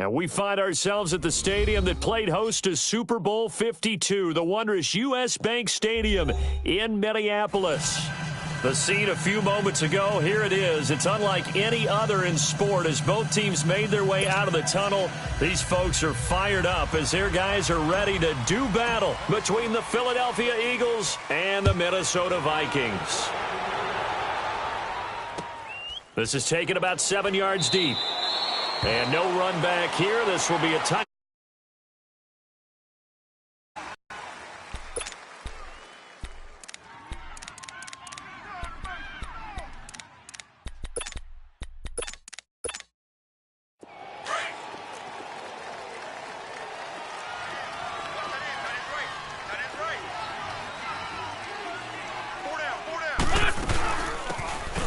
And we find ourselves at the stadium that played host to Super Bowl 52, the wondrous U.S. Bank Stadium in Minneapolis. The scene a few moments ago, here it is. It's unlike any other in sport as both teams made their way out of the tunnel. These folks are fired up as their guys are ready to do battle between the Philadelphia Eagles and the Minnesota Vikings. This is taken about 7 yards deep. And no run back here. This will be a touchdown.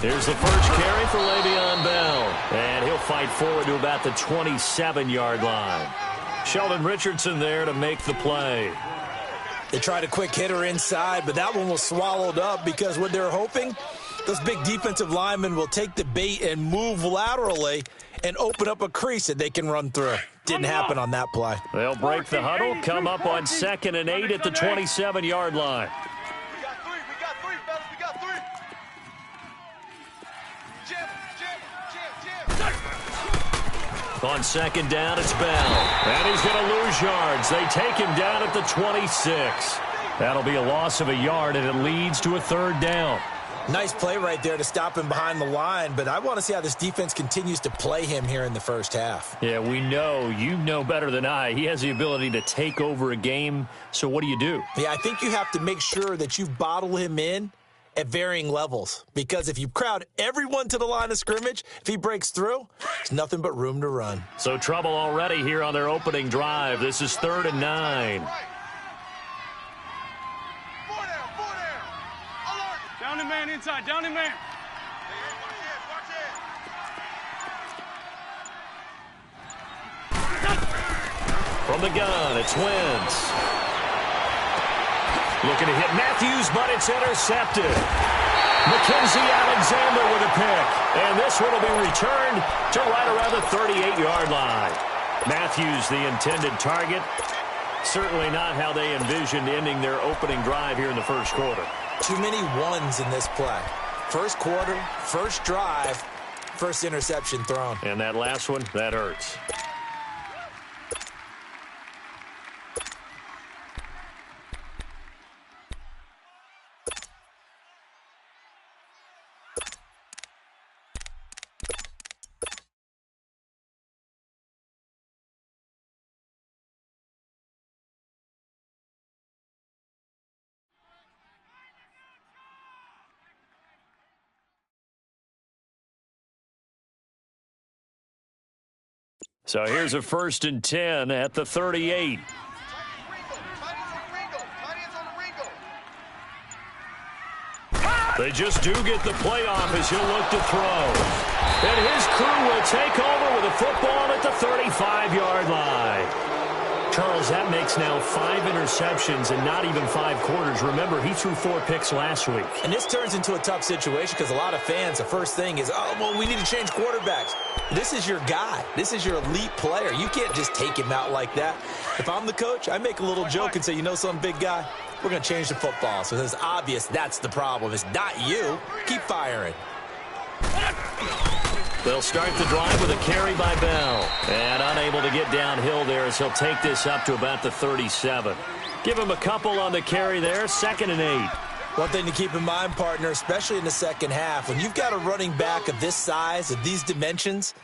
Here's the first carry for Le'Veon Bell. And he'll fight forward to about the 27-yard line. Sheldon Richardson there to make the play. They tried a quick hitter inside, but that one was swallowed up because what they're hoping, those big defensive linemen will take the bait and move laterally and open up a crease that they can run through. Didn't happen on that play. They'll break the huddle, come up on 2nd and 8 at the 27-yard line. On 2nd down, it's Bell. And he's going to lose yards. They take him down at the 26. That'll be a loss of a yard, and it leads to a 3rd down. Nice play right there to stop him behind the line, but I want to see how this defense continues to play him here in the first half. Yeah, we know. You know better than I. He has the ability to take over a game, so what do you do? Yeah, I think you have to make sure that you bottle him in at varying levels, because if you crowd everyone to the line of scrimmage, if he breaks through, there's nothing but room to run. So trouble already here on their opening drive. This is 3rd and 9. Down the man inside, down the man. From the gun, it's Wentz. Looking to hit Matthews, but it's intercepted. Mackenzie Alexander with a pick. And this one will be returned to right around the 38-yard line. Matthews, the intended target. Certainly not how they envisioned ending their opening drive here in the first quarter. Too many ones in this play. First quarter, first drive, first interception thrown. And that last one, that hurts. So here's a 1st and 10 at the 38. They just do get the playoff as he'll look to throw. And his crew will take over with a football at the 35-yard line. Charles, that makes now 5 interceptions and not even 5 quarters. Remember, he threw 4 picks last week. And this turns into a tough situation because a lot of fans, the first thing is, oh, well, we need to change quarterbacks. This is your guy. This is your elite player. You can't just take him out like that. If I'm the coach, I make a little joke and say, you know some big guy? We're going to change the football. So it's obvious that's the problem. It's not you. Keep firing. They'll start the drive with a carry by Bell. And unable to get downhill there as he'll take this up to about the 37. Give him a couple on the carry there. 2nd and 8. One thing to keep in mind, partner, especially in the second half, when you've got a running back of this size, of these dimensions,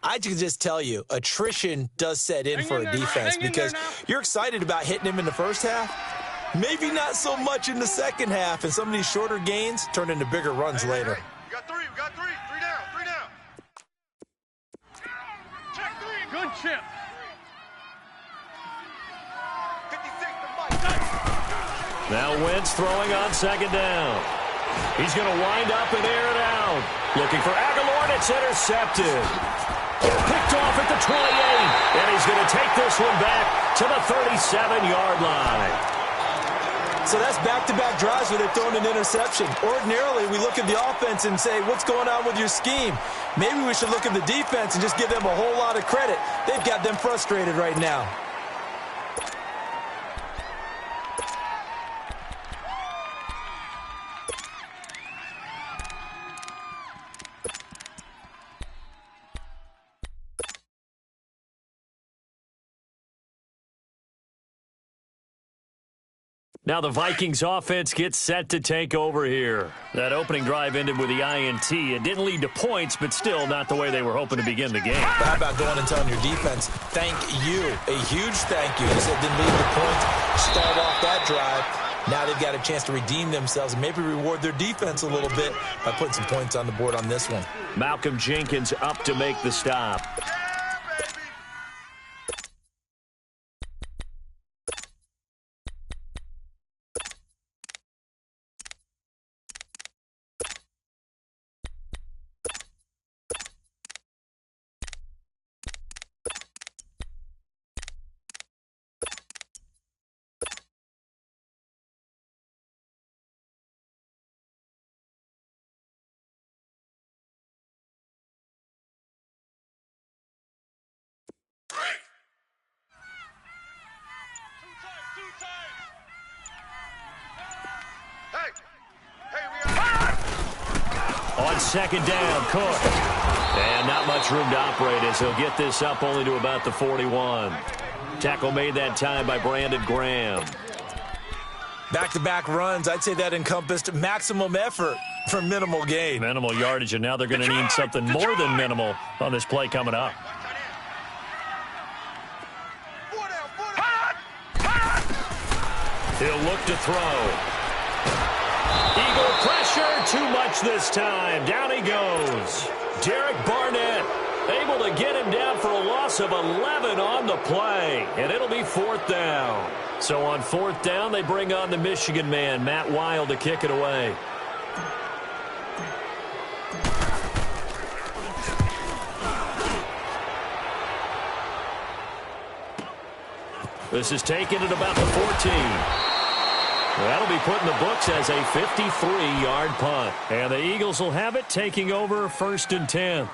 I can just tell you, attrition does set in for a defense because you're excited about hitting him in the first half. Maybe not so much in the second half, and some of these shorter gains turn into bigger runs later. We got 3, we got 3. 3 down, 3 down. Check 3. Good chip. 56 to Mike. Now Wentz throwing on 2nd down. He's going to wind up and air it out. Looking for Aguilar, and it's intercepted. Picked off at the 28, and he's going to take this one back to the 37-yard line. So that's back-to-back drives where they've thrown an interception. Ordinarily, we look at the offense and say, what's going on with your scheme? Maybe we should look at the defense and just give them a whole lot of credit. They've got them frustrated right now. Now the Vikings offense gets set to take over here. That opening drive ended with the INT. It didn't lead to points, but still not the way they were hoping to begin the game. But how about going and telling your defense, thank you, a huge thank you. It didn't lead to points, stalled off that drive. Now they've got a chance to redeem themselves and maybe reward their defense a little bit by putting some points on the board on this one. Malcolm Jenkins up to make the stop. On second down, Cook. And not much room to operate as he'll get this up only to about the 41. Tackle made that time by Brandon Graham. Back-to-back runs, I'd say that encompassed maximum effort for minimal gain. Minimal yardage, and now they're going to need something more than minimal on this play coming up. He'll look to throw. Eagle pressure, too much this time. Down he goes. Derek Barnett able to get him down for a loss of 11 on the play, and it'll be fourth down. So on fourth down, they bring on the Michigan man, Matt Wild, to kick it away. This is taken at about the 14. That'll be put in the books as a 53-yard punt. And the Eagles will have it, taking over first and 10.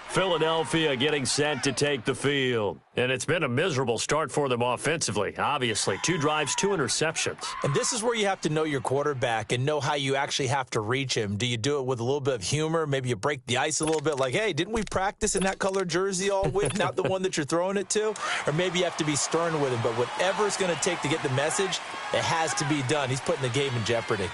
Philadelphia getting set to take the field. And it's been a miserable start for them offensively, obviously. 2 drives, 2 interceptions. And this is where you have to know your quarterback and know how you actually have to reach him. Do you do it with a little bit of humor? Maybe you break the ice a little bit like, hey, didn't we practice in that color jersey all week, not the one that you're throwing it to? Or maybe you have to be stern with him. But whatever it's going to take to get the message, it has to be done. He's putting the game in jeopardy.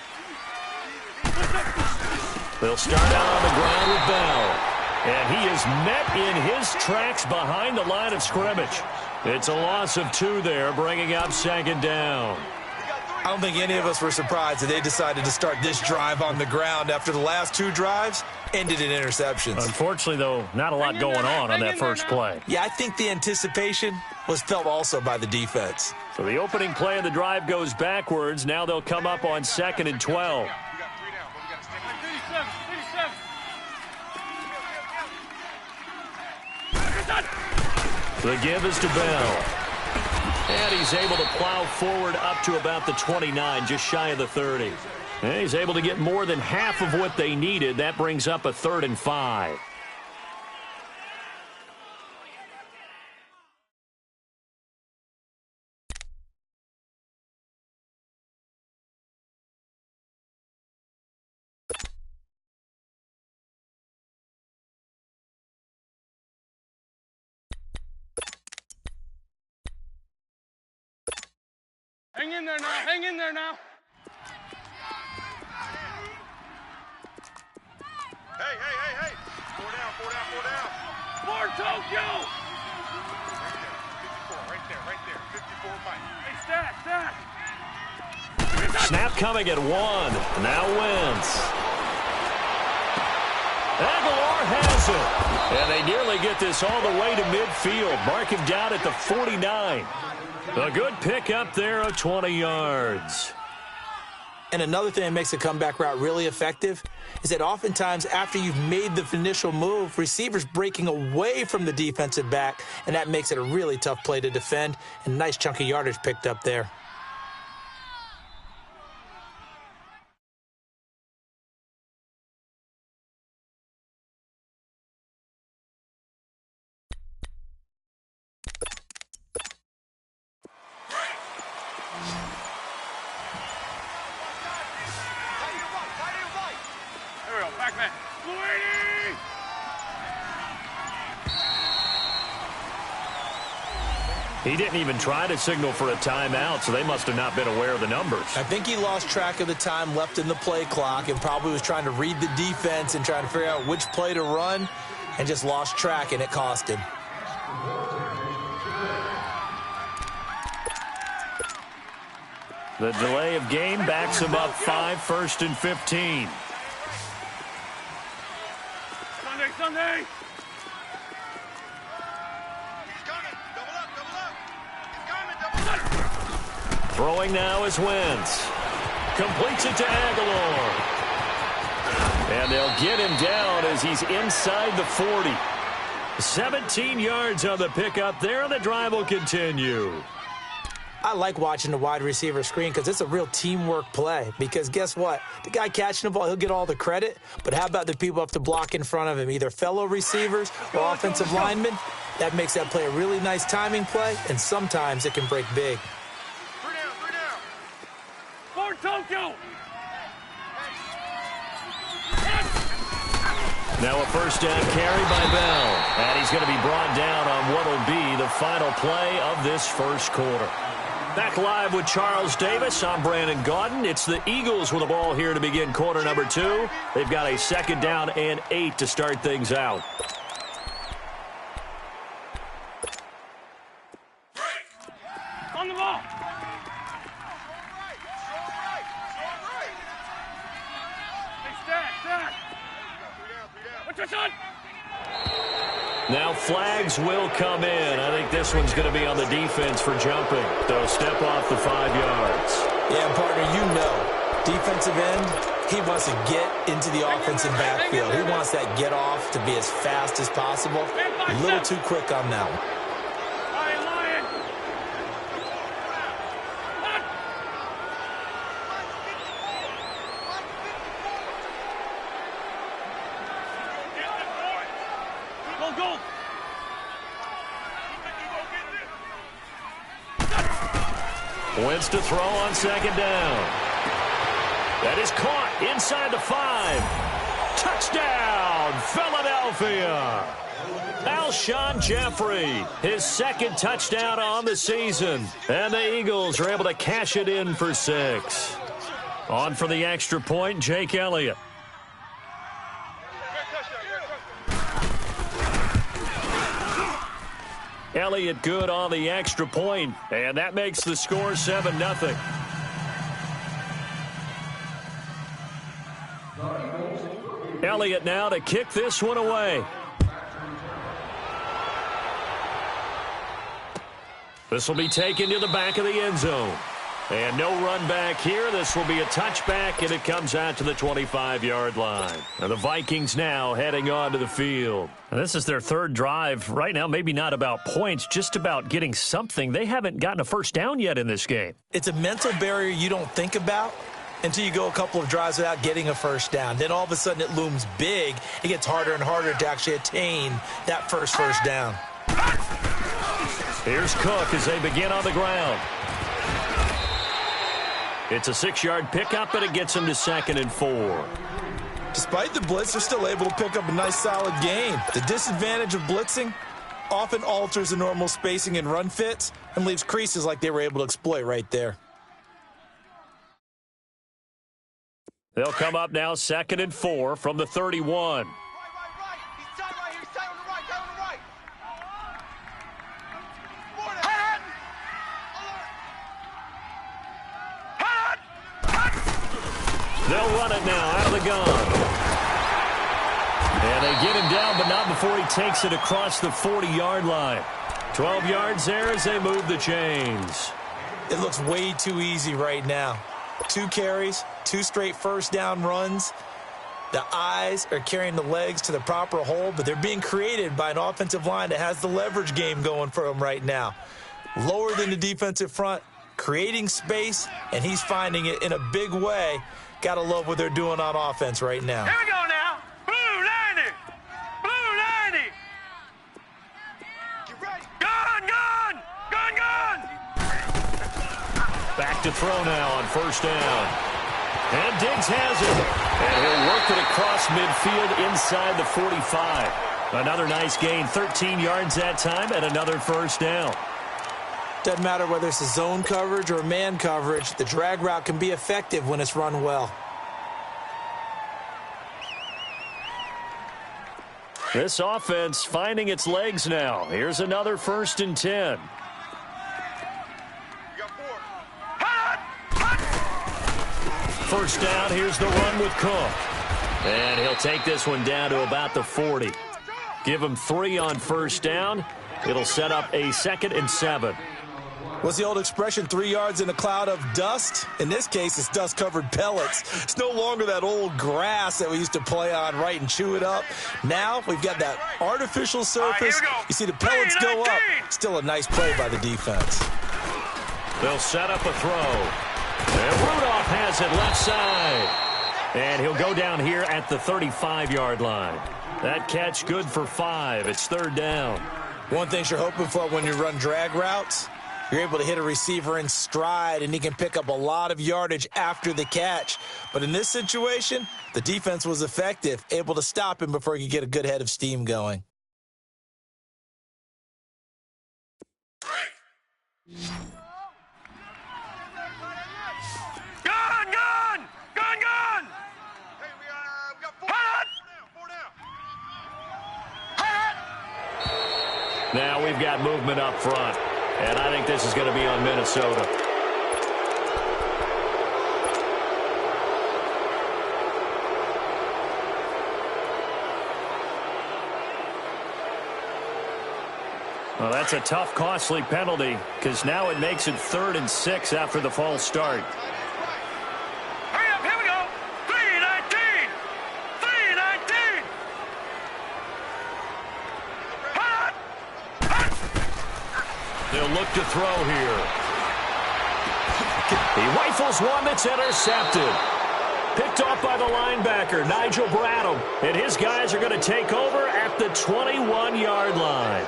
They'll start out on the ground with Bell. And he is met in his tracks behind the line of scrimmage. It's a loss of 2 there, bringing up second down. I don't think any of us were surprised that they decided to start this drive on the ground after the last 2 drives ended in interceptions. Unfortunately, though, not a lot going on that first play. Yeah, I think the anticipation was felt also by the defense. So the opening play of the drive goes backwards. Now they'll come up on second and 12. The give is to Bell. And he's able to plow forward up to about the 29, just shy of the 30. And he's able to get more than half of what they needed. That brings up a 3rd and 5. Hang in there now. Hang in there now. Hey. 4 down. For Tokyo. Right there. 54, Mike. Hey, stack. Snap coming at 1. Now Wentz. Aguilar has it. And they nearly get this all the way to midfield. Mark him down at the 49. A good pick up there of 20 yards. And another thing that makes a comeback route really effective is that oftentimes after you've made the initial move, receivers breaking away from the defensive back, and that makes it a really tough play to defend. And a nice chunk of yardage picked up there. back, man. Luigi! He didn't even try to signal for a timeout, so they must have not been aware of the numbers. I think he lost track of the time left in the play clock and probably was trying to read the defense and trying to figure out which play to run and just lost track, and it cost him. The delay of game backs him up 5, 1st and 15. Sunday! Throwing now is Wentz. Completes it to Aguilar. And they'll get him down as he's inside the 40. 17 yards on the pickup there, and the drive will continue. I like watching the wide receiver screen because it's a real teamwork play. Because guess what? The guy catching the ball, he'll get all the credit. But how about the people have to block in front of him, either fellow receivers or offensive linemen? That makes that play a really nice timing play, and sometimes it can break big. For Tokyo! Now a first down carry by Bell. And he's going to be brought down on what will be the final play of this first quarter. Back live with Charles Davis. I'm Brandon Gaudin. It's the Eagles with the ball here to begin quarter number 2. They've got a 2nd down and 8 to start things out. On the ball! Hey, stack! What's your son? Now flags will come in. I think this one's going to be on the defense for jumping. They'll step off the 5 yards. Yeah, partner, you know, defensive end, he wants to get into the offensive backfield. He wants that get off to be as fast as possible. A little too quick on that one. Wentz to throw on 2nd down. That is caught inside the 5. Touchdown, Philadelphia. Alshon Jeffrey, his 2nd touchdown on the season. And the Eagles are able to cash it in for 6. On for the extra point, Jake Elliott. Elliott good on the extra point, and that makes the score 7-0. Elliott now to kick this one away. This will be taken to the back of the end zone. And no run back here. This will be a touchback, and it comes out to the 25-yard line. And the Vikings now heading onto the field. And this is their 3rd drive. Right now, maybe not about points, just about getting something. They haven't gotten a first down yet in this game. It's a mental barrier you don't think about until you go a couple of drives without getting a first down. Then all of a sudden it looms big. It gets harder and harder to actually attain that first down. Here's Cook as they begin on the ground. It's a 6-yard pickup, but it gets them to 2nd and 4. Despite the blitz, they're still able to pick up a nice, solid gain. The disadvantage of blitzing often alters the normal spacing and run fits and leaves creases like they were able to exploit right there. They'll come up now 2nd and 4 from the 31. They'll run it now out of the gun. And they get him down, but not before he takes it across the 40-yard line. 12 yards there as they move the chains. It looks way too easy right now. 2 carries, 2 straight first down runs. The eyes are carrying the legs to the proper hole, but they're being created by an offensive line that has the leverage game going for them right now. Lower than the defensive front, creating space, and he's finding it in a big way. Got to love what they're doing on offense right now. Here we go now. Blue 90. Blue 90. Get ready. Gun. Back to throw now on first down. And Diggs has it. And he'll work it across midfield inside the 45. Another nice gain, 13 yards that time, and another first down. Doesn't matter whether it's a zone coverage or man coverage, the drag route can be effective when it's run well. This offense finding its legs now. Here's another 1st and 10. First down, here's the run with Cook. And he'll take this one down to about the 40. Give him 3 on first down. It'll set up a 2nd and 7. What's the old expression, 3 yards in a cloud of dust? In this case, it's dust-covered pellets. It's no longer that old grass that we used to play on, right, and chew it up. Now we've got that artificial surface. You see the pellets go up. Still a nice play by the defense. They'll set up a throw. And Rudolph has it left side. And he'll go down here at the 35-yard line. That catch good for 5. It's 3rd down. One thing you're hoping for when you run drag routes, you're able to hit a receiver in stride, and he can pick up a lot of yardage after the catch. But in this situation, the defense was effective, able to stop him before he could get a good head of steam going. Now we've got movement up front, and I think this is going to be on Minnesota. Well, that's a tough, costly penalty because now it makes it 3rd and 6 after the false start. Hurry up, here we go. 3-19. 3-19. They'll look to throw here. He rifles one that's intercepted. Picked off by the linebacker, Nigel Bradham. And his guys are going to take over at the 21-yard line.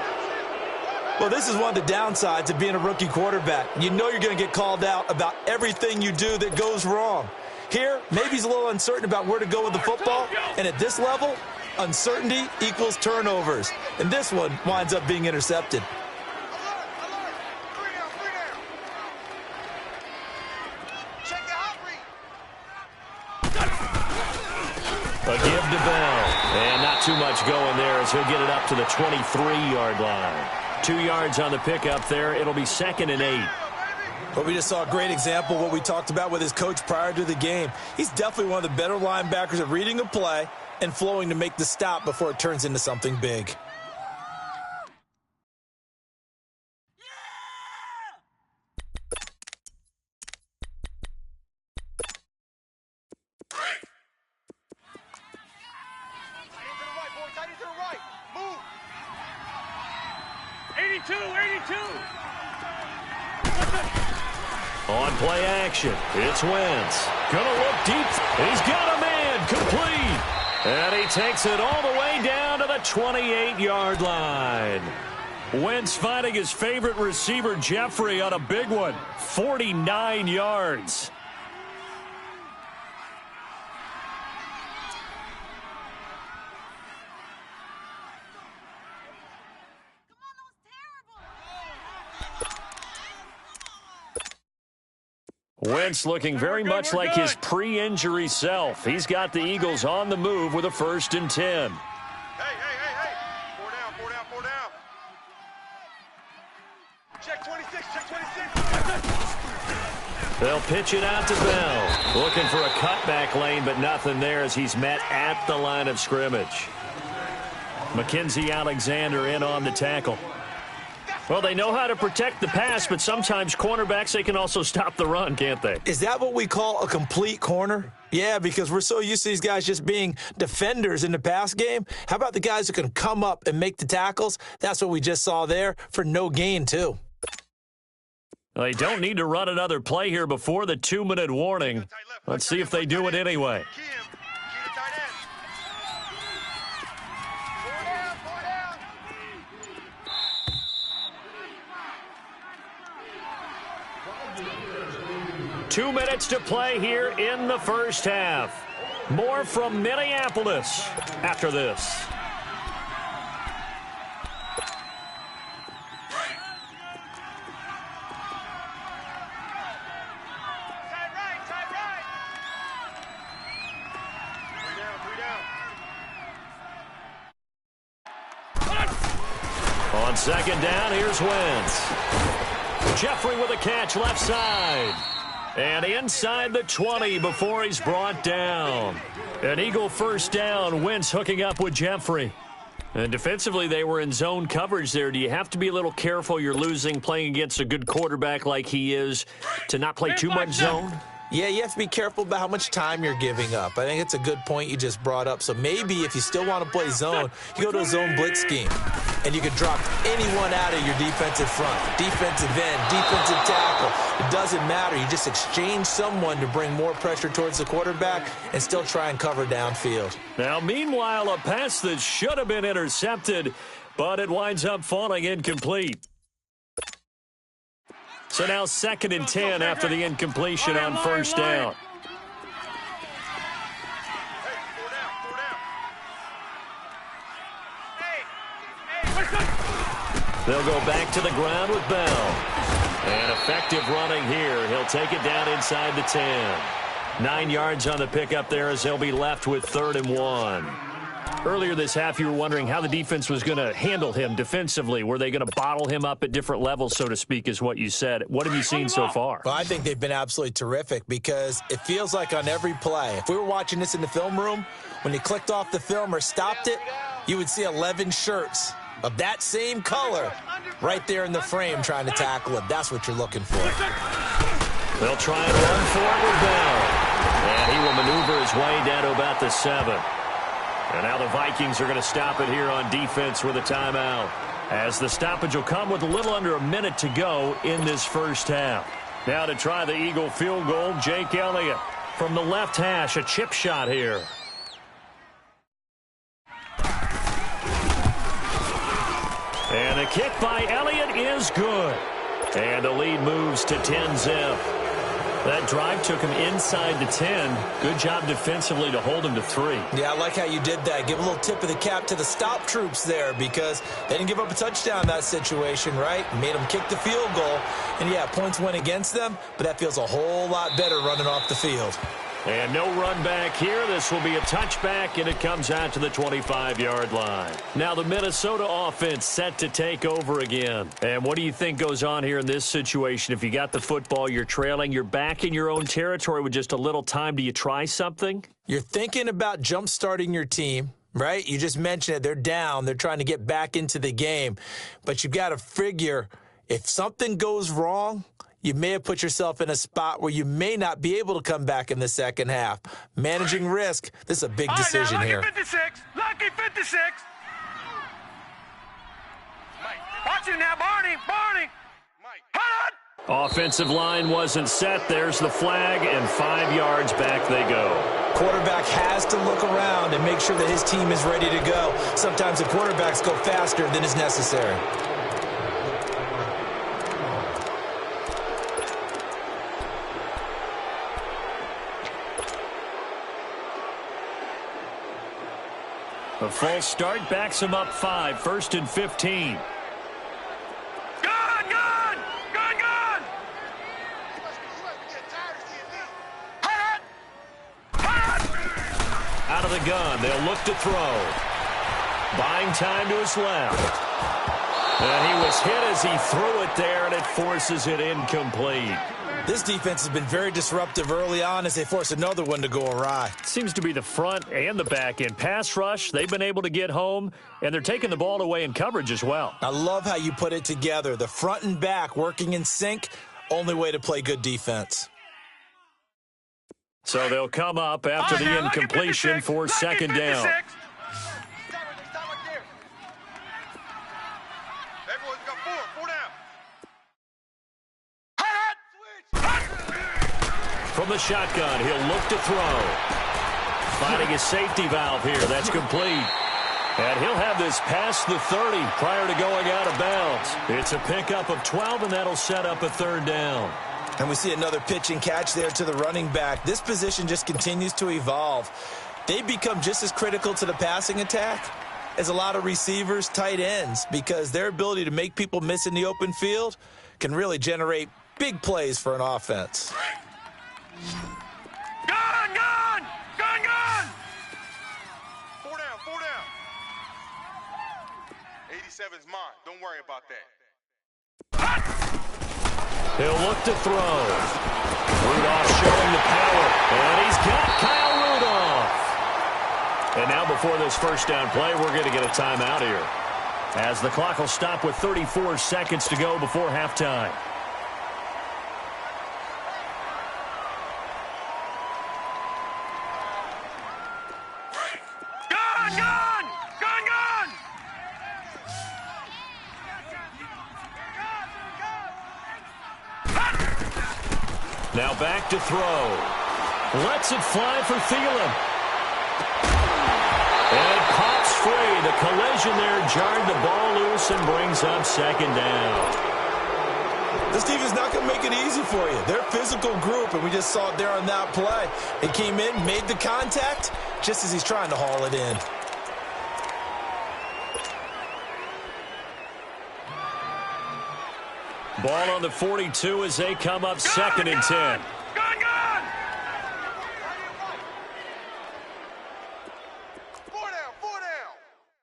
Well, this is one of the downsides of being a rookie quarterback. You know you're going to get called out about everything you do that goes wrong. Here, maybe he's a little uncertain about where to go with the football. And at this level, uncertainty equals turnovers. And this one winds up being intercepted. A give to Bell. And not too much going there as he'll get it up to the 23-yard line. 2 yards on the pickup there. It'll be 2nd and 8. But we just saw a great example of what we talked about with his coach prior to the game. He's definitely one of the better linebackers at reading a play and flowing to make the stop before it turns into something big. On play action, it's Wentz. Gonna look deep. He's got a man complete. And he takes it all the way down to the 28-yard line. Wentz finding his favorite receiver, Jeffrey, on a big one. 49 yards. Wentz looking very much like his pre-injury self. He's got the Eagles on the move with a 1st and 10. Hey. 4 down. Check 26. They'll pitch it out to Bell. Looking for a cutback lane, but nothing there as he's met at the line of scrimmage. Mackenzie Alexander in on the tackle. Well, they know how to protect the pass, but sometimes cornerbacks, they can also stop the run, can't they? Is that what we call a complete corner? Yeah, because we're so used to these guys just being defenders in the pass game. How about the guys who can come up and make the tackles? That's what we just saw there for no gain, too. They don't need to run another play here before the 2-minute warning. Let's see if they do it anyway. 2 minutes to play here in the first half. More from Minneapolis after this. On second down, here's Wentz. Jeffrey with a catch left side. And inside the 20 before he's brought down. An Eagle first down. Wentz hooking up with Jeffrey. And defensively, they were in zone coverage there. Do you have to be a little careful? You're losing playing against a good quarterback like he is to not play too much zone? Yeah, you have to be careful about how much time you're giving up. I think it's a good point you just brought up. So maybe if you still want to play zone, you go to a zone blitz scheme. And you can drop anyone out of your defensive front, defensive end, defensive tackle. It doesn't matter. You just exchange someone to bring more pressure towards the quarterback and still try and cover downfield. Now, meanwhile, a pass that should have been intercepted, but it winds up falling incomplete. So now 2nd and 10 after the incompletion on first down. They'll go back to the ground with Bell. And effective running here. He'll take it down inside the 10. 9 yards on the pickup there as they'll be left with 3rd and 1. Earlier this half, you were wondering how the defense was going to handle him defensively. Were they going to bottle him up at different levels, so to speak, is what you said. What have you seen so far? Well, I think they've been absolutely terrific because it feels like on every play, if we were watching this in the film room, when you clicked off the film or stopped it, you would see 11 shirts of that same color right there in the frame trying to tackle it. That's what you're looking for. They'll try and run for it with Bell. And he will maneuver his way down to about the 7. And now the Vikings are going to stop it here on defense with a timeout. As the stoppage will come with a little under a minute to go in this first half. Now to try the Eagle field goal, Jake Elliott from the left hash, a chip shot here. And the kick by Elliott is good. And the lead moves to 10-zip. That drive took him inside the 10. Good job defensively to hold him to 3. Yeah, I like how you did that. Give a little tip of the cap to the stop troops there because they didn't give up a touchdown in that situation, right? Made them kick the field goal. And, yeah, points went against them, but that feels a whole lot better running off the field. And no run back here. This will be a touchback, and it comes out to the 25-yard line. Now the Minnesota offense set to take over again. And what do you think goes on here in this situation? If you got the football, you're trailing, you're back in your own territory with just a little time. Do you try something? You're thinking about jump-starting your team, right? You just mentioned it. They're down. They're trying to get back into the game. But you've got to figure if something goes wrong, you may have put yourself in a spot where you may not be able to come back in the second half. Managing risk, this is a big decision here. 56. Lucky 56. Watch it now, Barney. Offensive line wasn't set. There's the flag, and 5 yards back they go. Quarterback has to look around and make sure that his team is ready to go. Sometimes the quarterbacks go faster than is necessary. A false start backs him up 5, 1st and 15. Gun! Out of the gun, they'll look to throw. Buying time to his left. And he was hit as he threw it there, and it forces it incomplete. This defense has been very disruptive early on as they force another one to go awry. Seems to be the front and the back end. Pass rush, they've been able to get home, and they're taking the ball away in coverage as well. I love how you put it together. The front and back working in sync, only way to play good defense. So they'll come up after the incompletion for 2nd down. From the shotgun, he'll look to throw. Finding his safety valve here. That's complete. And he'll have this past the 30 prior to going out of bounds. It's a pickup of 12, and that'll set up a 3rd down. And we see another pitch and catch there to the running back. This position just continues to evolve. They become just as critical to the passing attack as a lot of receivers, tight ends, because their ability to make people miss in the open field can really generate big plays for an offense. Gun, gun! Gun, gun! 4 down, 4 down. 87's mine. Don't worry about that. He'll look to throw. Rudolph showing the power. And he's got Kyle Rudolph. And now before this first down play, we're going to get a timeout here, as the clock will stop with 34 seconds to go before halftime. Gun, gun! Gun, gun! Now back to throw. Lets it fly for Thielen. And it pops free. The collision there jarred the ball loose and brings up second down. This defense is not going to make it easy for you. They're a physical group, and we just saw it there on that play. They came in, made the contact, just as he's trying to haul it in. Ball on the 42 as they come up second and 10. Gun, gun! 4 down, 4 down.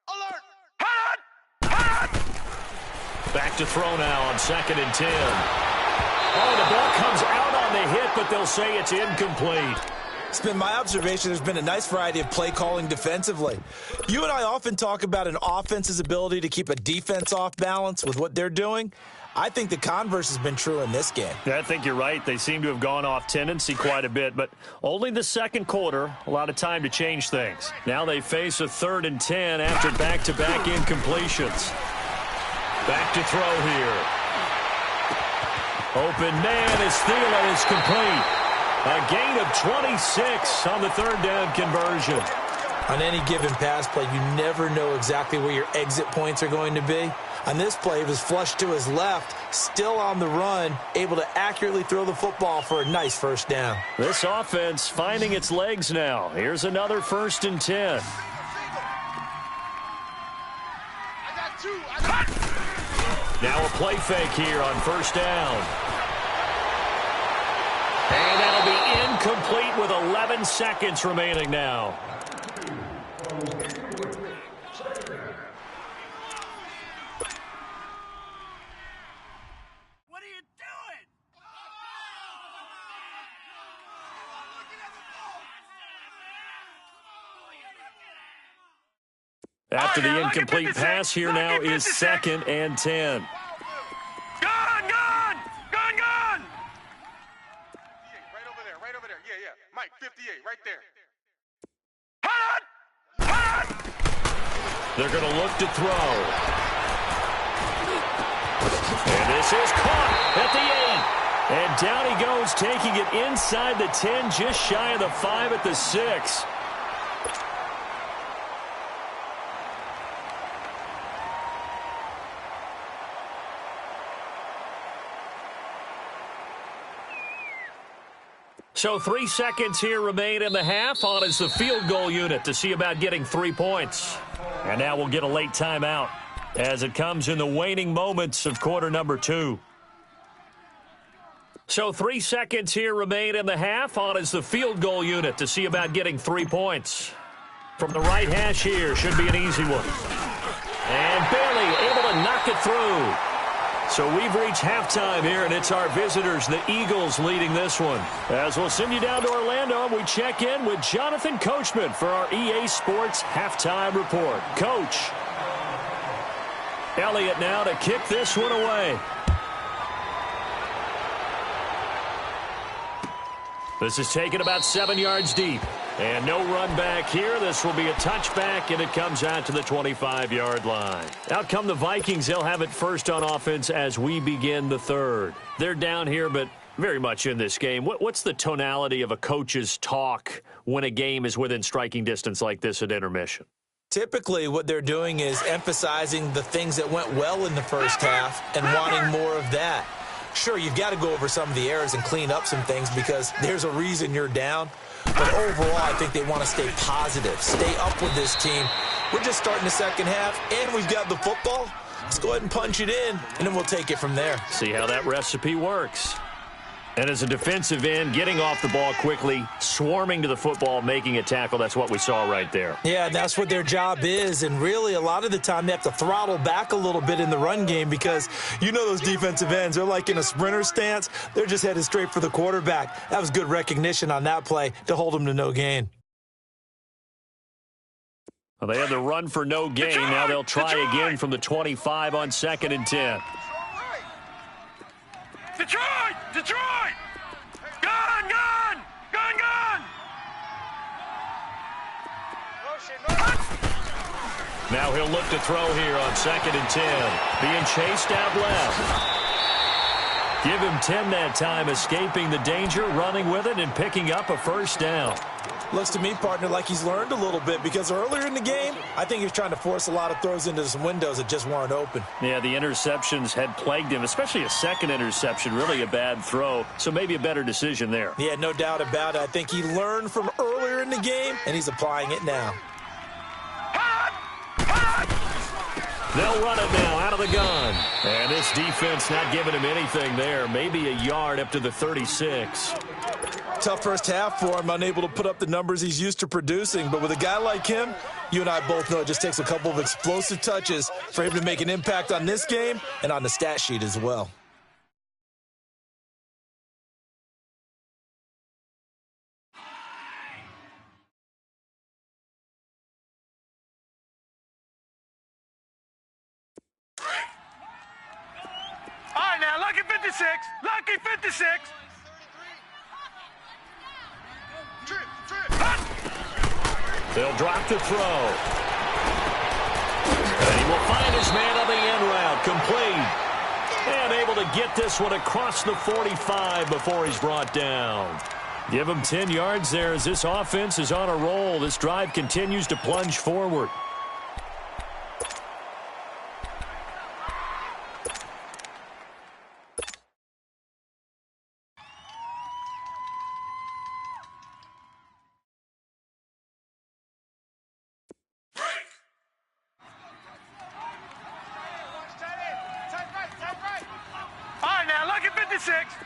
Alert! Hot! Hot! Back to throw now on second and 10. Oh, the ball comes out on the hit, but they'll say it's incomplete. It's been my observation there's been a nice variety of play calling defensively. You and I often talk about an offense's ability to keep a defense off balance with what they're doing. I think the converse has been true in this game. Yeah, I think you're right. They seem to have gone off tendency quite a bit, but only the second quarter, a lot of time to change things. Now they face a 3rd and 10 after back-to-back incompletions. Back to throw here. Open man as Thielen is complete. A gain of 26 on the 3rd down conversion. On any given pass play, you never know exactly where your exit points are going to be. On this play, it was flushed to his left, still on the run, able to accurately throw the football for a nice first down. This offense finding its legs now. Here's another 1st and 10. I got 2. I got... Now a play fake here on 1st down. And that'll be incomplete with 11 seconds remaining now. What are you doing? After the incomplete pass, here now is 2nd and 10. Gun, gun! Gun, gun! Right over there, right over there. Yeah, yeah. Mike, 58, right there. Hot! Hot! They're going to look to throw. And this is caught at the 8. And down he goes, taking it inside the 10, just shy of the 5 at the 6. So 3 seconds here remain in the half. On is the field goal unit to see about getting 3 points. And now we'll get a late timeout as it comes in the waning moments of quarter number 2. So 3 seconds here remain in the half. On is the field goal unit to see about getting 3 points. From the right hash here, should be an easy one. And barely able to knock it through. So we've reached halftime here, and it's our visitors, the Eagles, leading this one. As we'll send you down to Orlando, and we check in with Jonathan Coachman for our EA Sports Halftime Report. Coach, Elliott now to kick this one away. This is taken about 7 yards deep. And no run back here. This will be a touchback, and it comes out to the 25-yard line. Out come the Vikings. They'll have it first on offense as we begin the 3rd. They're down here, but very much in this game. What's the tonality of a coach's talk when a game is within striking distance like this at intermission? Typically, what they're doing is emphasizing the things that went well in the first half and wanting more of that. Sure, you've got to go over some of the errors and clean up some things because there's a reason you're down. But overall, I think they want to stay positive, stay up with this team. We're just starting the second half, and we've got the football. Let's go ahead and punch it in, and then we'll take it from there. See how that recipe works. And as a defensive end, getting off the ball quickly, swarming to the football, making a tackle, that's what we saw right there. Yeah, and that's what their job is. And really, a lot of the time, they have to throttle back a little bit in the run game because you know those defensive ends, they're like in a sprinter stance. They're just headed straight for the quarterback. That was good recognition on that play to hold them to no gain. Well, they had the run for no gain. Now they'll try again from the 25 on 2nd and 10. Detroit! Detroit! Gun! Gun! Gun! Gun! Now he'll look to throw here on 2nd and 10. Being chased out left. Give him 10 that time, escaping the danger, running with it, and picking up a first down. Looks to me, partner, like he's learned a little bit because earlier in the game, I think he was trying to force a lot of throws into some windows that just weren't open. Yeah, the interceptions had plagued him, especially a second interception, really a bad throw. So maybe a better decision there. Yeah, no doubt about it. I think he learned from earlier in the game, and he's applying it now. They'll run it now out of the gun. And this defense not giving him anything there. Maybe a yard up to the 36. Tough first half for him, unable to put up the numbers he's used to producing. But with a guy like him, you and I both know it just takes a couple of explosive touches for him to make an impact on this game and on the stat sheet as well. All right, now, lucky 56. Lucky 56. They'll drop the throw. And he will find his man on the end route. Complete. And able to get this one across the 45 before he's brought down. Give him 10 yards there as this offense is on a roll. This drive continues to plunge forward.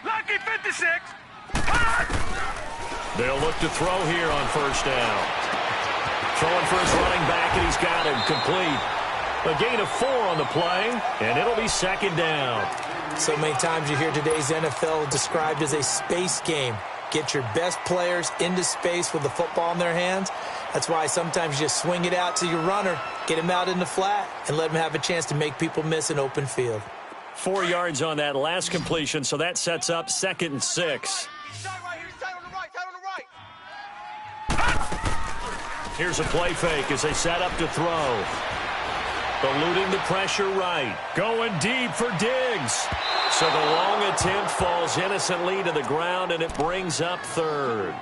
Lucky 56. They'll look to throw here on first down. Throwing for his running back, and he's got him complete. A gain of 4 on the play, and it'll be 2nd down. So many times you hear today's NFL described as a space game. Get your best players into space with the football in their hands. That's why sometimes you just swing it out to your runner, get him out in the flat, and let him have a chance to make people miss an open field. 4 yards on that last completion, so that sets up 2nd and 6. Here's a play fake as they set up to throw. Eluding the pressure right. Going deep for Diggs. So the long attempt falls innocently to the ground, and it brings up 3rd.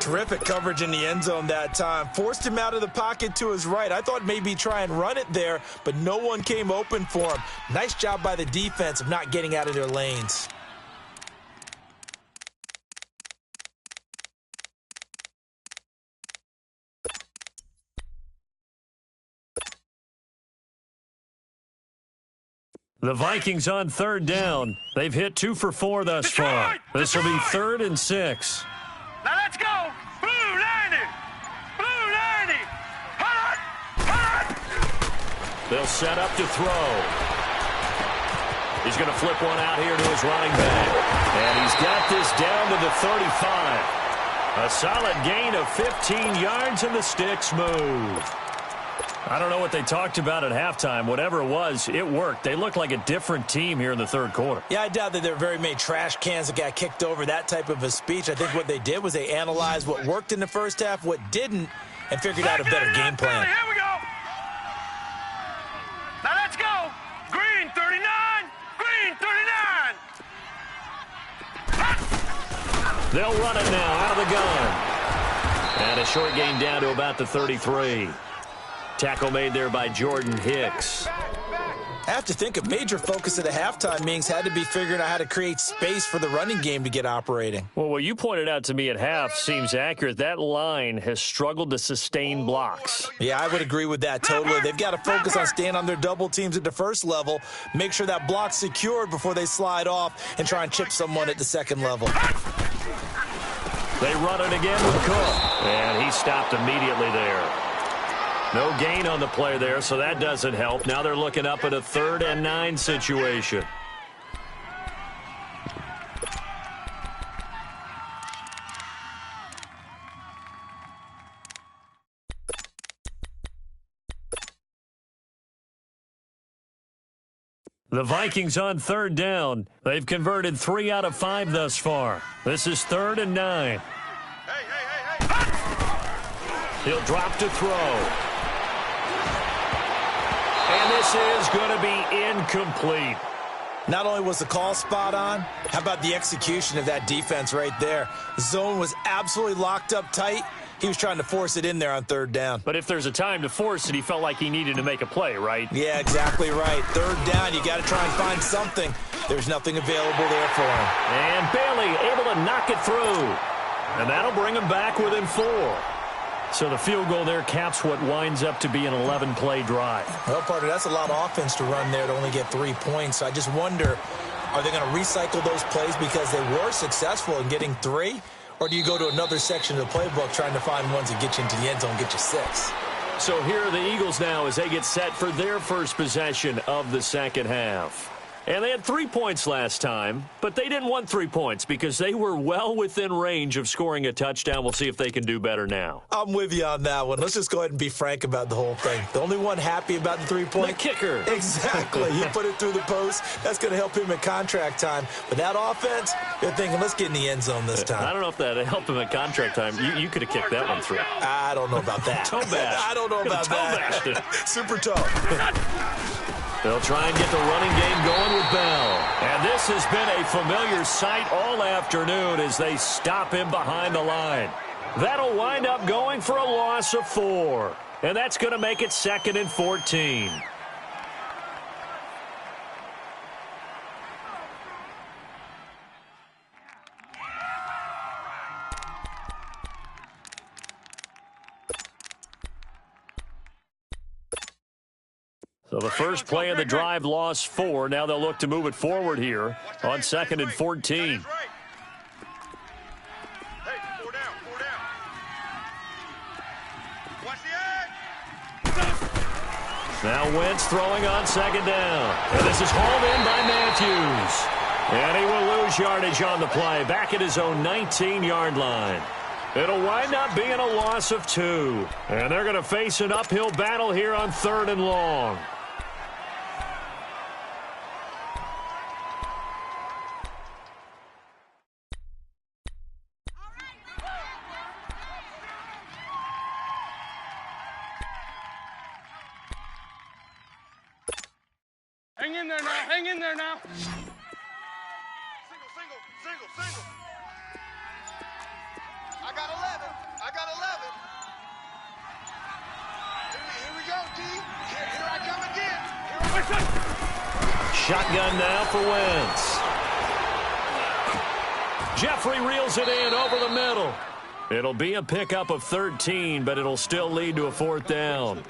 Terrific coverage in the end zone that time. Forced him out of the pocket to his right. I thought maybe try and run it there, but no one came open for him. Nice job by the defense of not getting out of their lanes. The Vikings on 3rd down. They've hit 2 for 4 thus far. This will be 3rd and 6. Now let's go. Blue 90. Blue 90. Hot. Hot. They'll set up to throw. He's going to flip one out here to his running back. And he's got this down to the 35. A solid gain of 15 yards, and the sticks move. I don't know what they talked about at halftime. Whatever it was, it worked. They look like a different team here in the 3rd quarter. Yeah, I doubt that there are very many trash cans that got kicked over, that type of a speech. I think what they did was they analyzed what worked in the first half, what didn't, and figured out a better game plan. Here we go. Now let's go. Green 39. Green 39. They'll run it now out of the gun. And a short gain down to about the 33. Tackle made there by Jordan Hicks. I have to think a major focus of the halftime meetings had to be figuring out how to create space for the running game to get operating. Well, what you pointed out to me at half seems accurate. That line has struggled to sustain blocks. Yeah, I would agree with that totally. They've got to focus on staying on their double teams at the first level, make sure that block's secured before they slide off and try and chip someone at the second level. They run it again with Cook, and he stopped immediately there. No gain on the play there, so that doesn't help. Now they're looking up at a 3rd and 9 situation. The Vikings on 3rd down. They've converted 3 out of 5 thus far. This is 3rd and 9. He'll drop to throw. And this is going to be incomplete. Not only was the call spot on, how about the execution of that defense right there? The zone was absolutely locked up tight. He was trying to force it in there on 3rd down. But if there's a time to force it, he felt like he needed to make a play, right? Yeah, exactly right. 3rd down, you got to try and find something. There's nothing available there for him. And Bailey able to knock it through. And that'll bring him back within 4. So the field goal there caps what winds up to be an 11-play drive. Well, partner, that's a lot of offense to run there to only get 3 points. So I just wonder, are they going to recycle those plays because they were successful in getting 3? Or do you go to another section of the playbook trying to find ones that get you into the end zone and get you 6? So here are the Eagles now as they get set for their first possession of the second half. And they had 3 points last time, but they didn't want 3 points because they were well within range of scoring a touchdown. We'll see if they can do better now. I'm with you on that one. Let's just go ahead and be frank about the whole thing. The only one happy about the 3-point? The kicker. Exactly. He put it through the post. That's going to help him at contract time. But that offense, they're thinking, let's get in the end zone this time. I don't know if that helped him at contract time. You could have kicked that one through. I don't know about that. Toe bash. I don't know about that. Super tough. They'll try and get the running game going with Bell. And this has been a familiar sight all afternoon as they stop him behind the line. That'll wind up going for a loss of 4. And that's going to make it 2nd and 14. So the first play of the drive lost 4. Now they'll look to move it forward here on 2nd and 14. Hey, 4 down, 4 down. Watch the edge. Now Wentz throwing on 2nd down. And this is hauled in by Matthews. And he will lose yardage on the play, back at his own 19-yard line. It'll wind up being a loss of 2. And they're going to face an uphill battle here on 3rd and long. Hang in there now. Hang in there now. Single. I got 11. Here we go, D. Here I come again. Shotgun now for Wentz. Jeffrey reels it in over the middle. It'll be a pickup of 13, but it'll still lead to a 4th down.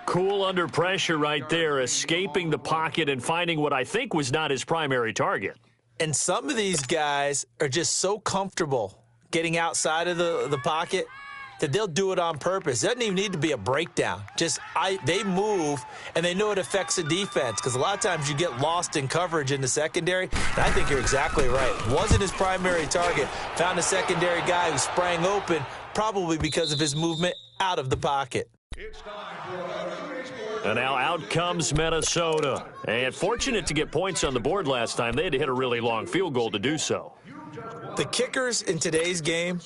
Cool under pressure right there, escaping the pocket and finding what I think was not his primary target. And some of these guys are just so comfortable getting outside of the pocket that they'll do it on purpose. It doesn't even need to be a breakdown. They move, and they know it affects the defense because a lot of times you get lost in coverage in the secondary. And I think you're exactly right. Wasn't his primary target. Found a secondary guy who sprang open, probably because of his movement out of the pocket. And now out comes Minnesota. And fortunate to get points on the board last time. They had to hit a really long field goal to do so. The kickers in today's game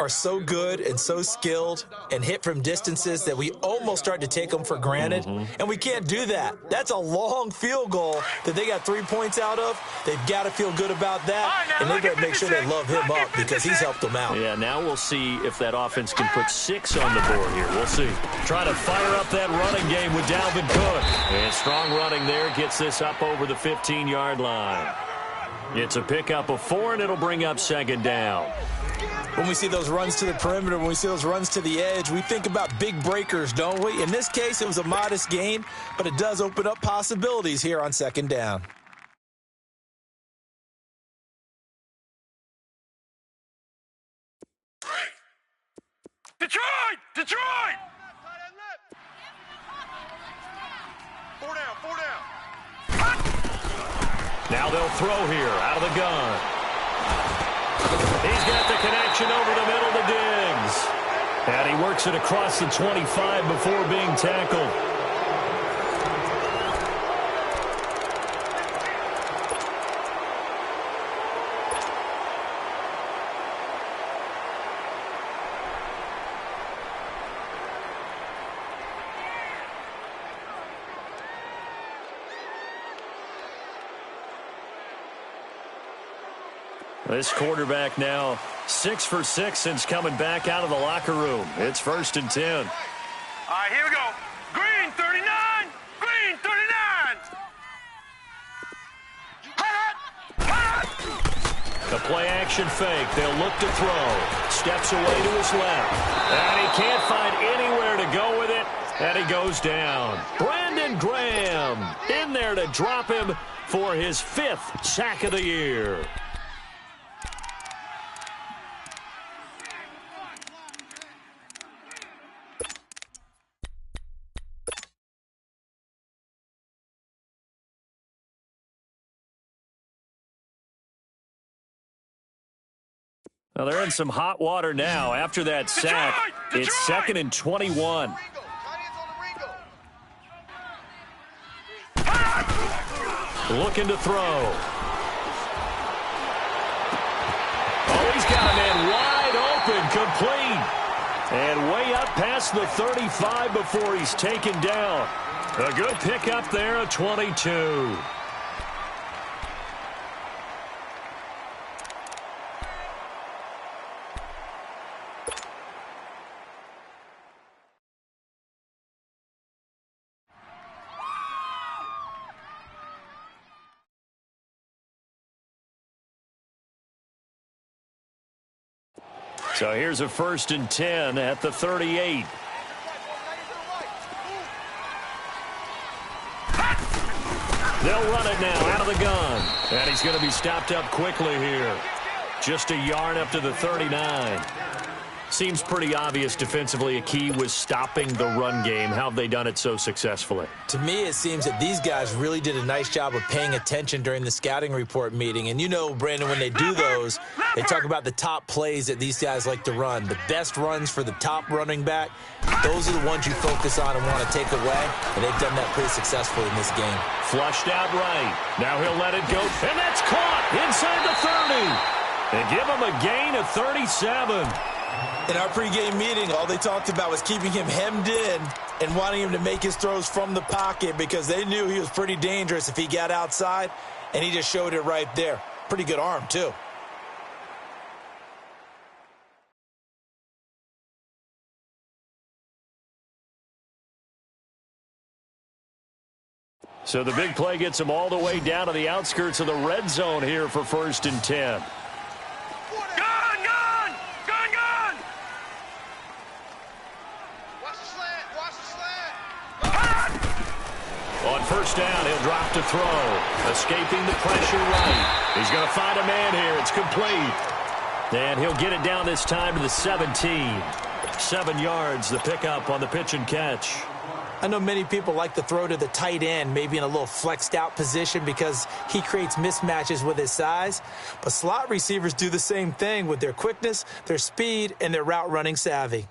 are so good and so skilled and hit from distances that we almost start to take them for granted, and we can't do that. That's a long field goal that they got 3 points out of. They've got to feel good about that, and they've got to make sure they love him up because he's helped them out. Yeah, now we'll see if that offense can put 6 on the board here. We'll see. Trying to fire up that running game with Dalvin Cook. And strong running there gets this up over the 15-yard line. It's a pickup of 4, and it'll bring up second down. When we see those runs to the perimeter, when we see those runs to the edge, we think about big breakers, don't we? In this case, it was a modest gain, but it does open up possibilities here on second down. Detroit! Detroit! 4 down, 4 down. Now they'll throw here out of the gun. He's got the connection over the middle to Diggs. And he works it across the 25 before being tackled. This quarterback now 6 for 6 since coming back out of the locker room. It's 1st and 10. All right, here we go. Green 39. Green 39. The play action fake. They'll look to throw. Steps away to his left. And he can't find anywhere to go with it. And he goes down. Brandon Graham in there to drop him for his 5th sack of the year. Well, they're in some hot water now. After that sack, it's 2nd and 21. Looking to throw. Oh, he's got a man wide open, complete. And way up past the 35 before he's taken down. A good pickup there at 22. So here's a 1st and 10 at the 38. They'll run it now out of the gun. And he's going to be stopped up quickly here. Just a yard up to the 39. Seems pretty obvious defensively a key was stopping the run game. How have they done it so successfully? To me, it seems that these guys really did a nice job of paying attention during the scouting report meeting. And you know, Brandon, when they do those, they talk about the top plays that these guys like to run. The best runs for the top running back, those are the ones you focus on and want to take away. And they've done that pretty successfully in this game. Flushed out right. Now he'll let it go. And that's caught inside the 30. They give him a gain of 37. In our pregame meeting, all they talked about was keeping him hemmed in and wanting him to make his throws from the pocket because they knew he was pretty dangerous if he got outside, and he just showed it right there. Pretty good arm, too. So the big play gets him all the way down to the outskirts of the red zone here for 1st and 10. On 1st down, he'll drop to throw. Escaping the pressure right. He's going to find a man here. It's complete. And he'll get it down this time to the 17. 7 yards, the pickup on the pitch and catch. I know many people like to throw to the tight end, maybe in a little flexed out position because he creates mismatches with his size. But slot receivers do the same thing with their quickness, their speed, and their route running savvy.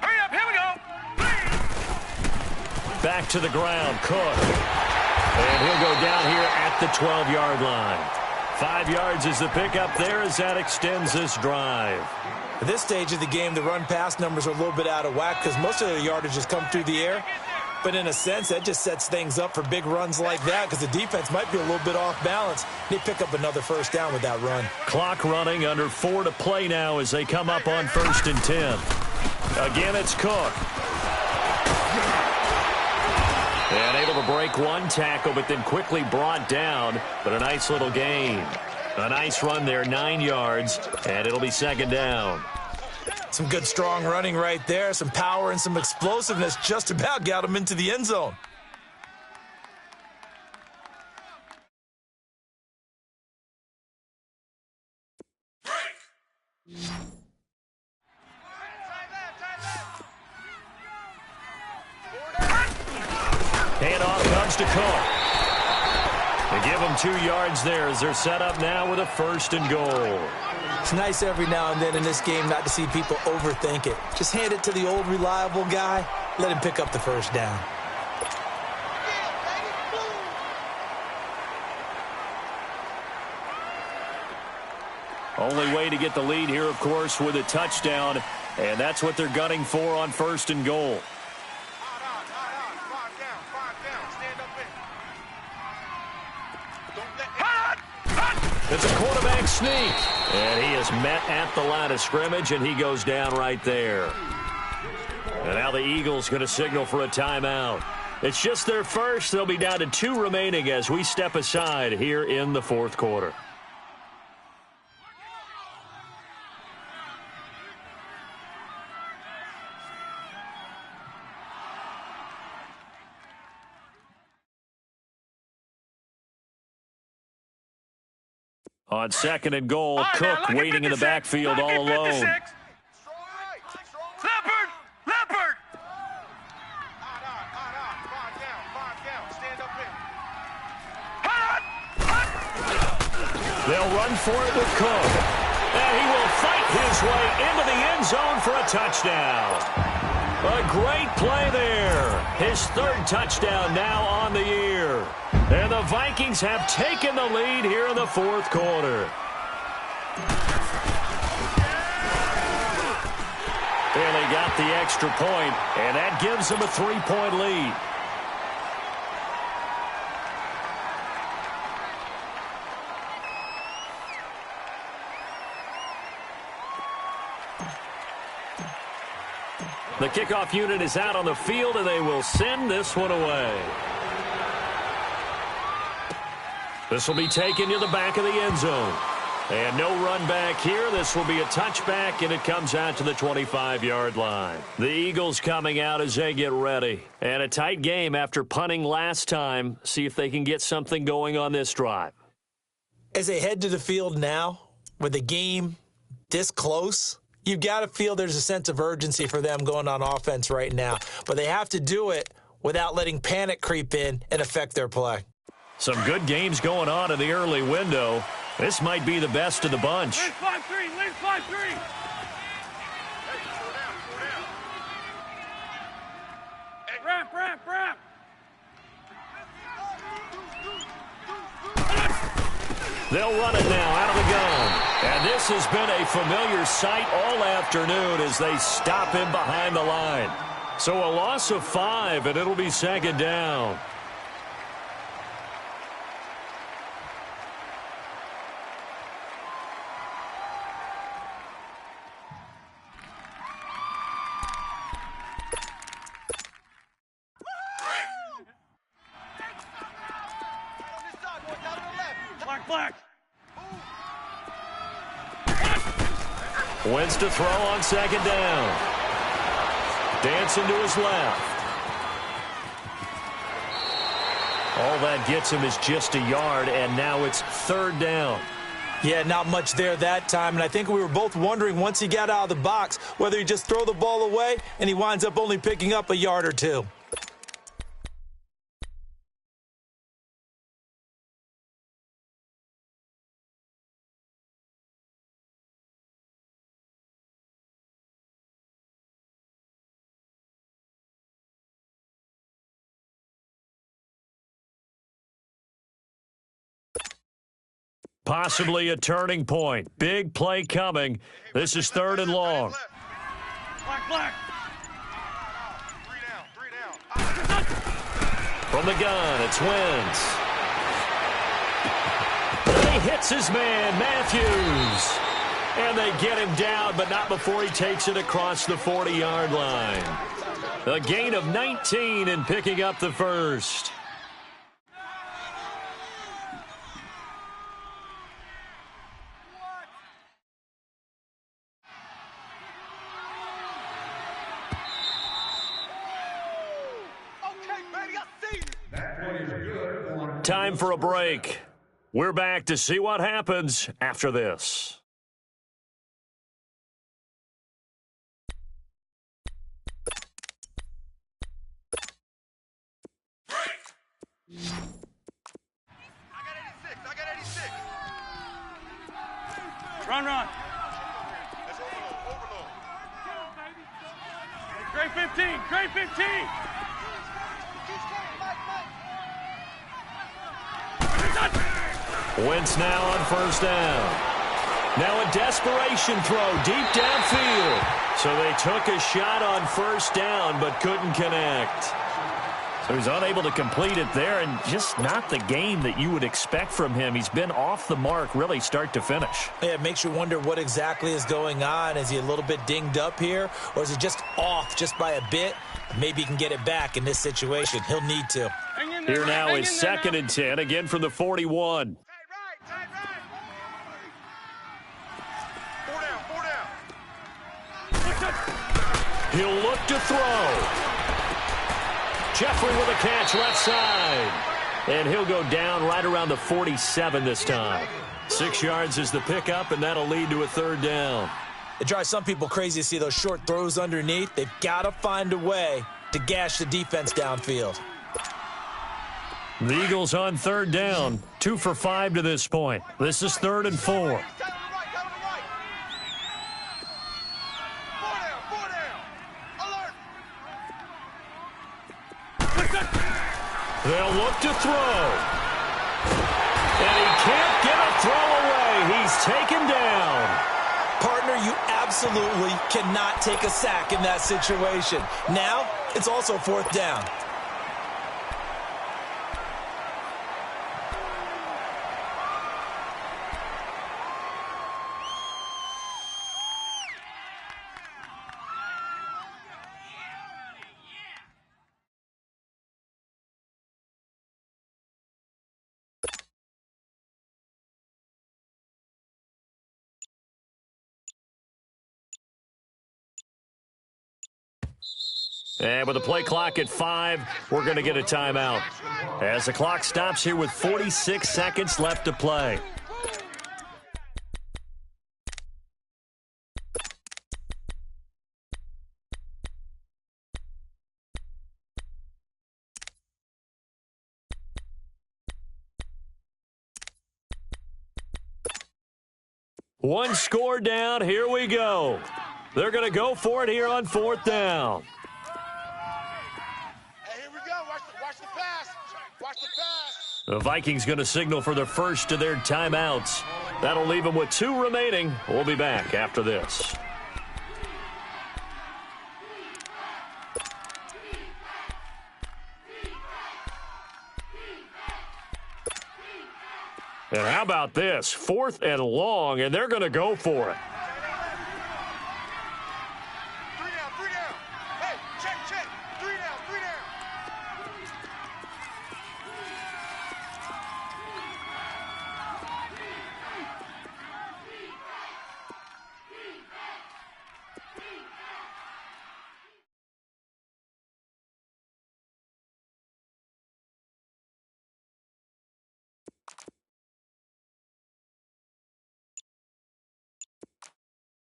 Hurry up, here we go. Back to the ground, Cook. And he'll go down here at the 12-yard line. 5 yards is the pickup there as that extends this drive. At this stage of the game, the run-pass numbers are a little bit out of whack because most of the yardage has come through the air. But in a sense, that just sets things up for big runs like that because the defense might be a little bit off balance. They pick up another first down with that run. Clock running, under 4 to play now as they come up on 1st and 10. Again, it's Cook. And able to break one tackle, but then quickly brought down. But a nice little gain. A nice run there, 9 yards, and it'll be 2nd down. Some good, strong running right there. Some power and some explosiveness just about got him into the end zone. Handoff comes to Cook. They give them 2 yards there as they're set up now with a 1st and goal. It's nice every now and then in this game not to see people overthink it. Just hand it to the old reliable guy. Let him pick up the first down. Only way to get the lead here, of course, with a touchdown. And that's what they're gunning for on 1st and goal. It's a quarterback sneak. And he is met at the line of scrimmage, and he goes down right there. And now the Eagles going to signal for a timeout. It's just their first. They'll be down to 2 remaining as we step aside here in the 4th quarter. On 2nd and goal, Cook waiting in the backfield all alone. Leopard! They'll run for it with Cook. And he will fight his way into the end zone for a touchdown. A great play there. His 3rd touchdown now on the year. And the Vikings have taken the lead here in the 4th quarter. And they got the extra point, and that gives them a 3-point lead. The kickoff unit is out on the field, and they will send this one away. This will be taken to the back of the end zone. And no run back here. This will be a touchback, and it comes out to the 25-yard line. The Eagles coming out as they get ready. And a tight game after punting last time. See if they can get something going on this drive. As they head to the field now, with the game this close, you've got to feel there's a sense of urgency for them going on offense right now. But they have to do it without letting panic creep in and affect their play. Some good games going on in the early window. This might be the best of the bunch. Lane 5-3, lane 5-3. Ramp. They'll run it now out of the gun. And this has been a familiar sight all afternoon as they stop him behind the line. So a loss of 5, and it'll be 2nd down. Black. Wentz to throw on 2nd down. Dancing to his left. All that gets him is just a yard, and now it's 3rd down. Yeah, not much there that time, and I think we were both wondering once he got out of the box whether he'd just throw the ball away, and he winds up only picking up a yard or 2. Possibly a turning point. Big play coming. This is 3rd and long. Black. Three down. From the gun, it's Wentz. He hits his man, Matthews. And they get him down, but not before he takes it across the 40-yard line. A gain of 19 in picking up the first. Time for a break. We're back to see what happens after this. I got 86. Run. That's overload. Great 15. Wentz now on 1st down. Now a desperation throw deep downfield. So they took a shot on 1st down but couldn't connect. So he's unable to complete it there, and just not the game that you would expect from him. He's been off the mark really start to finish. Yeah, it makes you wonder what exactly is going on. Is he a little bit dinged up here, or is he just off just by a bit? Maybe he can get it back in this situation. He'll need to. Here now is 2nd and 10, again from the 41. Tight right. 4 down. He'll look to throw. Jeffrey with a catch left side. And he'll go down right around the 47 this time. 6 yards is the pickup, and that'll lead to a 3rd down. It drives some people crazy to see those short throws underneath. They've got to find a way to gash the defense downfield. The Eagles on 3rd down. 2 for 5 to this point. This is 3rd and 4. Down to the right. 4 down. Alert. They'll look to throw. And he can't get a throw away. He's taken down. Partner, you absolutely cannot take a sack in that situation. Now, it's also 4th down. And with the play clock at 5, we're going to get a timeout. As the clock stops here with 46 seconds left to play. One score down. Here we go. They're going to go for it here on 4th down. Watch the pass. Watch the pass. The Vikings going to signal for the first of their timeouts. That'll leave them with 2 remaining. We'll be back after this. And how about this? 4th and long, and they're going to go for it. 3 down. Hey, check. 3 down.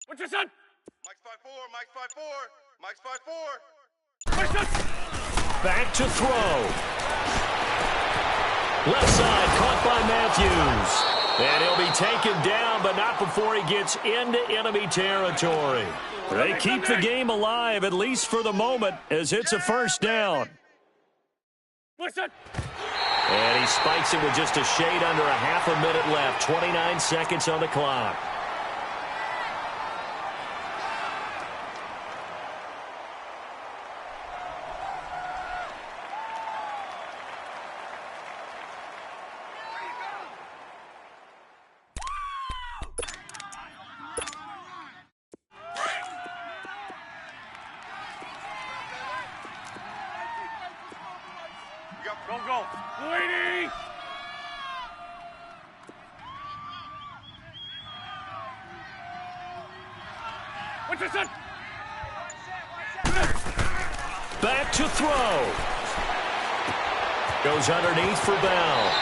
What's your son? Mike's 5'4". Back to throw. Left side caught by Matthews. And he'll be taken down, but not before he gets into enemy territory. They keep the game alive, at least for the moment, as it's a 1st down. And he spikes it with just a shade under a half a minute left. 29 seconds on the clock. Go, go. Lady! What's this? Back to throw. Goes underneath for Bell.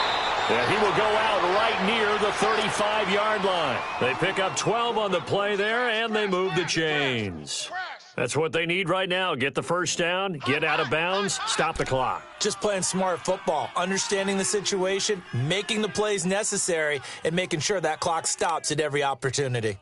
And he will go out right near the 35-yard line. They pick up 12 on the play there, and they move the chains. That's what they need right now. Get the first down, get out of bounds, stop the clock. Just playing smart football, understanding the situation, making the plays necessary, and making sure that clock stops at every opportunity.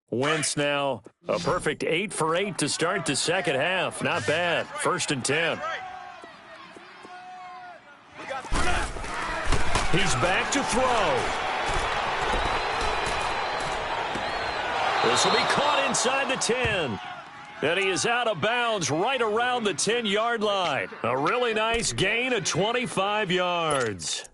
Wentz now a perfect 8 for 8 to start the second half. Not bad. 1st and 10. He's back to throw. This will be caught inside the 10. And he is out of bounds right around the 10-yard line. A really nice gain of 25 yards.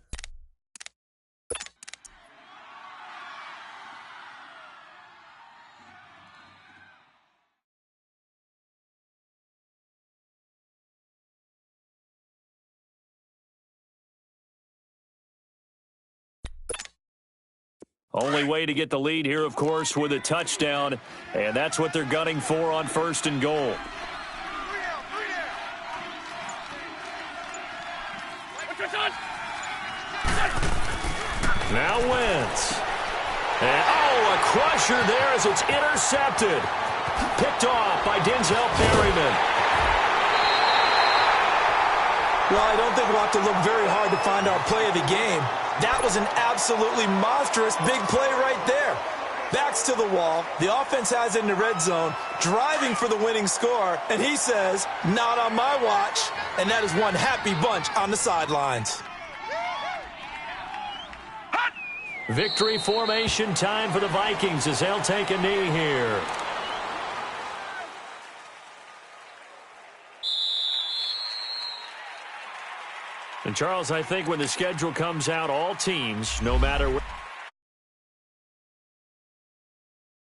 Only way to get the lead here, of course, with a touchdown, and that's what they're gunning for on 1st and goal. Now Wentz. And, a crusher there as it's intercepted. Picked off by Denzel Perryman. Well, I don't think we'll have to look very hard to find our play of the game. That was an absolutely monstrous big play right there. Backs to the wall. The offense has it in the red zone, driving for the winning score, and he says, not on my watch. And that is one happy bunch on the sidelines. Victory formation time for the Vikings as they'll take a knee here. And, Charles, I think when the schedule comes out, all teams, no matter what.